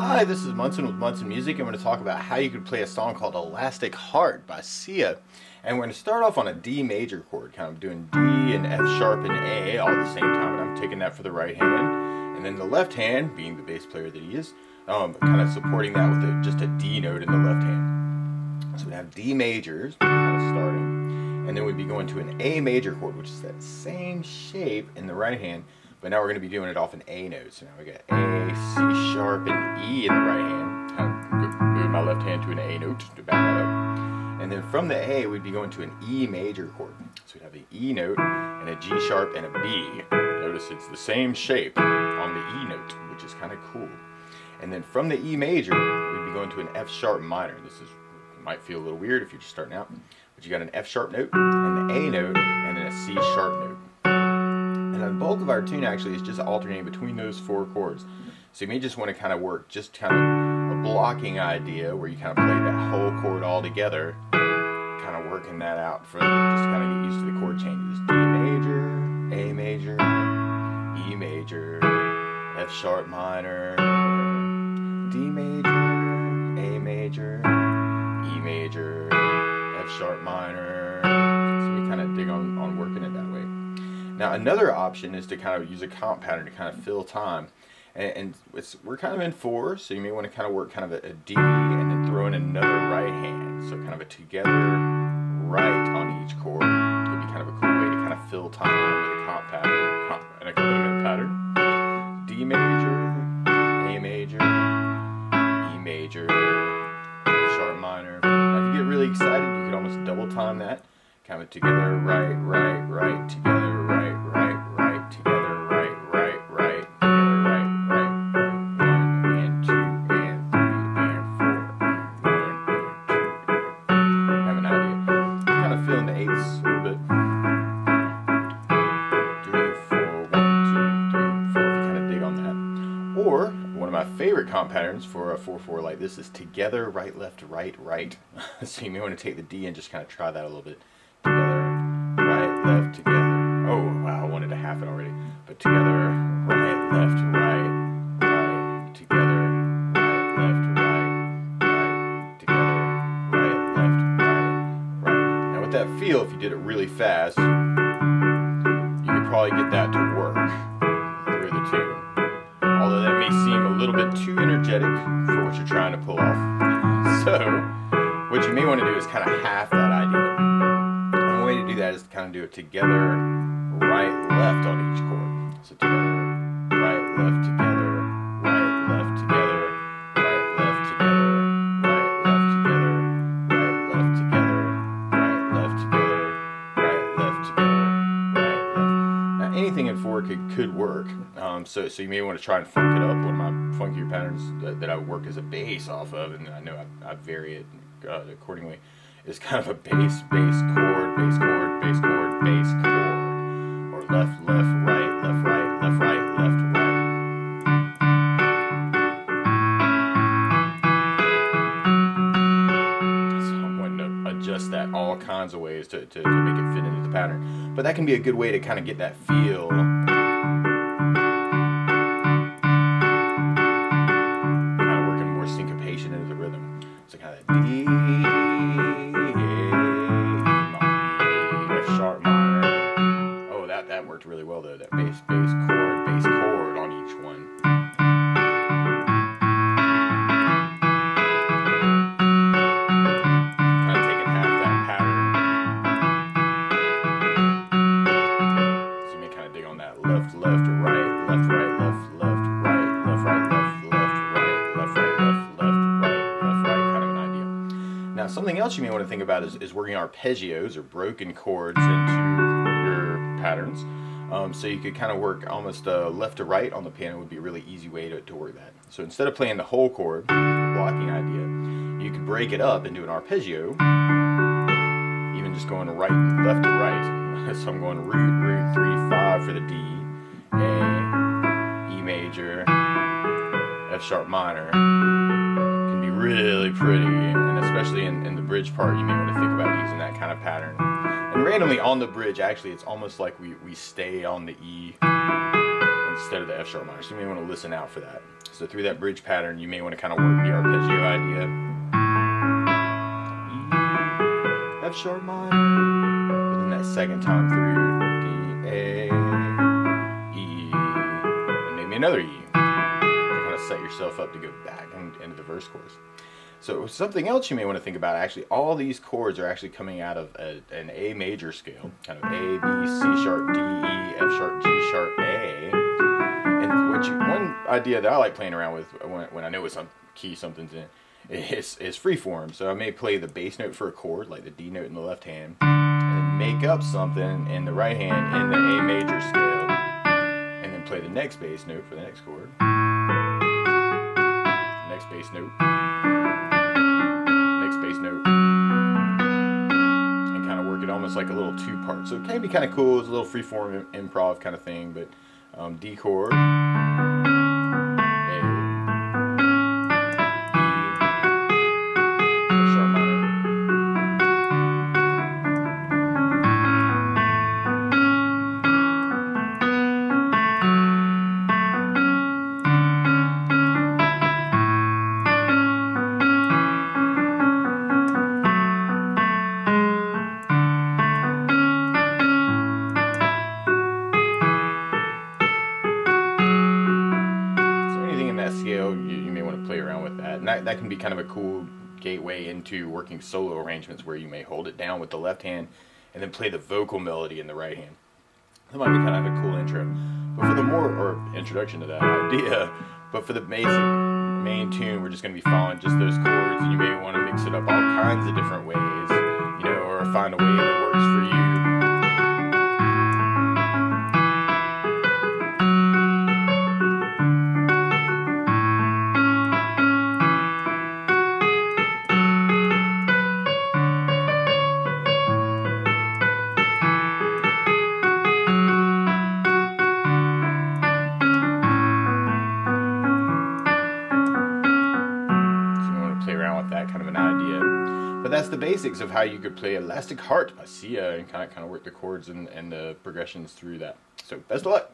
Hi, this is Munson with Munson Music. I'm going to talk about how you could play a song called Elastic Heart by Sia. And we're going to start off on a D major chord, kind of doing D and F sharp and A all at the same time. And I'm taking that for the right hand. And then the left hand, being the bass player that he is, kind of supporting that with just a D note in the left hand. So we have D majors, kind of starting. And then we'd be going to an A major chord, which is that same shape in the right hand. But now we're going to be doing it off an A note. So now we got A, C sharp, and E in the right hand. Kind of move my left hand to an A note to back that up. And then from the A, we'd be going to an E major chord. So we'd have an E note, and a G sharp, and a B. Notice it's the same shape on the E note, which is kind of cool. And then from the E major, we'd be going to an F sharp minor. Might feel a little weird if you're just starting out. But you got an F sharp note, and the A note, and then a C sharp note. And the bulk of our tune actually is just alternating between those four chords. So you may just want to kind of work just kind of a blocking idea where you kind of play that whole chord all together, kind of working that out for just to kind of get used to the chord changes. D major, A major, E major, F sharp minor, D major, A major, E major, F sharp minor. So we kind of dig on working it that way. Now another option is to kind of use a comp pattern to kind of fill time, and we're kind of in 4, so you may want to kind of work kind of a D and then throw in another right hand, so kind of a together right on each chord. Could be kind of a cool way to kind of fill time with a comp pattern, an accompaniment pattern. D major, A major, E major, F sharp minor. Now if you get really excited, you could almost double time that. Kind of together, right, right, right, together, right, right, right, together, right, right, right, together, right, right, 1 and 2 and 3 and 4 and 1 and 2 and have an idea. Kind of feeling the 8s a little bit. 3, 4, 1, 2, 3, 4, if you kind of dig on that. Or, one of my favorite comp patterns for a 4/4 like this is together, right, left, right, right. So you may want to take the D and just kind of try that a little bit. Together, right, left, together. Oh, wow, I wanted to half it already. But together, right, left, right, right, together, right, left, right, right, together, right, left, right, right. Now with that feel, if you did it really fast, you could probably get that to work through the tune. Although that may seem a little bit too energetic for what you're trying to pull off. So, what you may want to do is kind of half that idea. The way to do that is to kind of do it together, right, left on each chord. So together, right, left, together, right, left, together, right, left, together, right, left, together, right, left, together, right, left, together, right, left, together, right, left. Now anything in 4 could work. So you may want to try and funk it up. One of my funkier patterns that I work as a bass off of, and I know I vary it accordingly, is kind of a bass, chord, bass chord, bass chord, bass chord. Or left, left, right, left, right, left, right, left, right. So I'm wanting to adjust that all kinds of ways to make it fit into the pattern. But that can be a good way to kind of get that feel. Kind of working more syncopation into the rhythm. So kind of D, that worked really well though, that bass chord on each one. Kind of taking half that pattern. So you may kind of dig on that left, left, right, left, right, left, left, right, left, right, left, left, right, left, right, left, left, right, left, right, kind of an idea. Now something else you may want to think about is working arpeggios or broken chords into patterns. So you could kind of work almost left to right on the piano would be a really easy way to work that. So instead of playing the whole chord, blocking idea, you could break it up into an arpeggio, even just going right left to right. So I'm going root, 3, 5 for the D, A, E major, F sharp minor. Can be really pretty, and especially in the bridge part, you may want to think about using that kind of pattern. And randomly on the bridge, actually, it's almost like we stay on the E instead of the F sharp minor. So you may want to listen out for that. So through that bridge pattern, you may want to kind of work the arpeggio idea. E, F sharp minor, but then that second time through D, A, E, and maybe another E. To kind of set yourself up to go back into the verse chorus. So something else you may want to think about, actually, all these chords are actually coming out of an A major scale, kind of A, B, C sharp, D, E, F sharp, G sharp, A. And one idea that I like playing around with when I know what key something's in is freeform. So I may play the bass note for a chord, like the D note in the left hand, and then make up something in the right hand in the A major scale, and then play the next bass note for the next chord, next bass note, bass note, and kind of work it almost like a little two-part. So it can be kind of cool. It's a little freeform improv kind of thing, but D chord, A, E, F sharp minor, scale, you may want to play around with that. And that can be kind of a cool gateway into working solo arrangements where you may hold it down with the left hand and then play the vocal melody in the right hand. That might be kind of a cool intro. But for the introduction to that idea, but for the basic main tune, we're just going to be following just those chords, and you may want to mix it up all kinds of different ways, or find a way that works for you. That kind of an idea, but that's the basics of how you could play Elastic Heart by Sia and kind of work the chords and the progressions through that. So best of luck.